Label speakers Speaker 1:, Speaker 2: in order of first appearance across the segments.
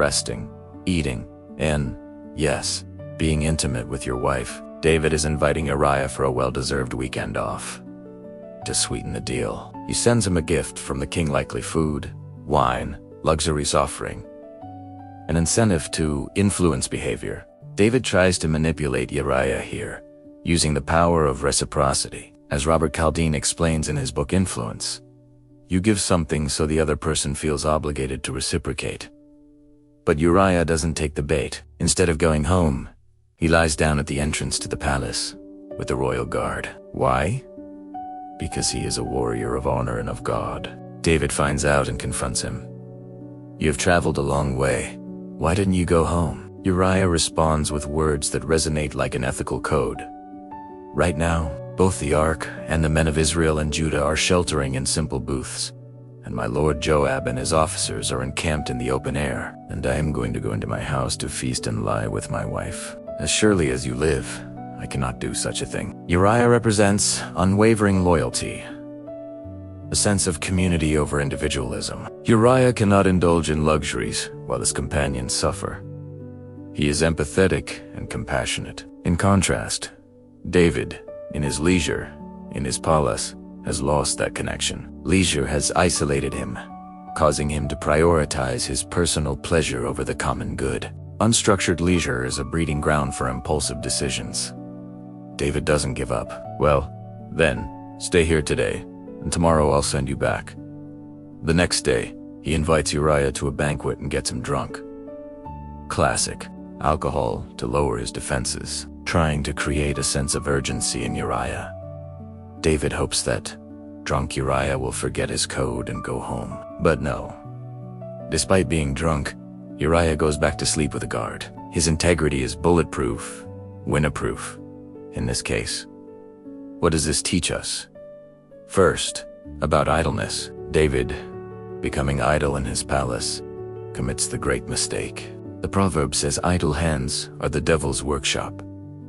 Speaker 1: resting, eating, and, yes, being intimate with your wife. David is inviting Uriah for a well-deserved weekend off. To sweeten the deal, he sends him a gift from the king, likely food, wine, luxuries offering, an incentive to influence behavior. David tries to manipulate Uriah here, using the power of reciprocity. As Robert Cialdini explains in his book Influence, you give something so the other person feels obligated to reciprocate. But Uriah doesn't take the bait. Instead of going home, he lies down at the entrance to the palace with the royal guard. Why? Because he is a warrior of honor and of God. David finds out and confronts him. You have traveled a long way. Why didn't you go home? Uriah responds with words that resonate like an ethical code. Right now, both the ark and the men of Israel and Judah are sheltering in simple booths, and my lord Joab and his officers are encamped in the open air, and I am going to go into my house to feast and lie with my wife. As surely as you live, I cannot do such a thing. Uriah represents unwavering loyalty, a sense of community over individualism. Uriah cannot indulge in luxuries while his companions suffer. He is empathetic and compassionate. In contrast, David, in his leisure, in his palace, has lost that connection. Leisure has isolated him, causing him to prioritize his personal pleasure over the common good. Unstructured leisure is a breeding ground for impulsive decisions. David doesn't give up. Well, then, stay here today, and tomorrow I'll send you back. The next day, he invites Uriah to a banquet and gets him drunk. Classic. Alcohol to lower his defenses, trying to create a sense of urgency in Uriah. David hopes that drunk Uriah will forget his code and go home. But no. Despite being drunk, Uriah goes back to sleep with a guard. His integrity is bulletproof, winner-proof, in this case. What does this teach us? First, about idleness. David, becoming idle in his palace, commits the great mistake. The proverb says idle hands are the devil's workshop,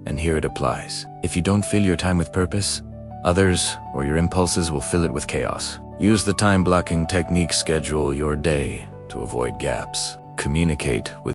Speaker 1: and here it applies. If you don't fill your time with purpose, others or your impulses will fill it with chaos. Use the time-blocking technique, schedule your day to avoid gaps. Communicate with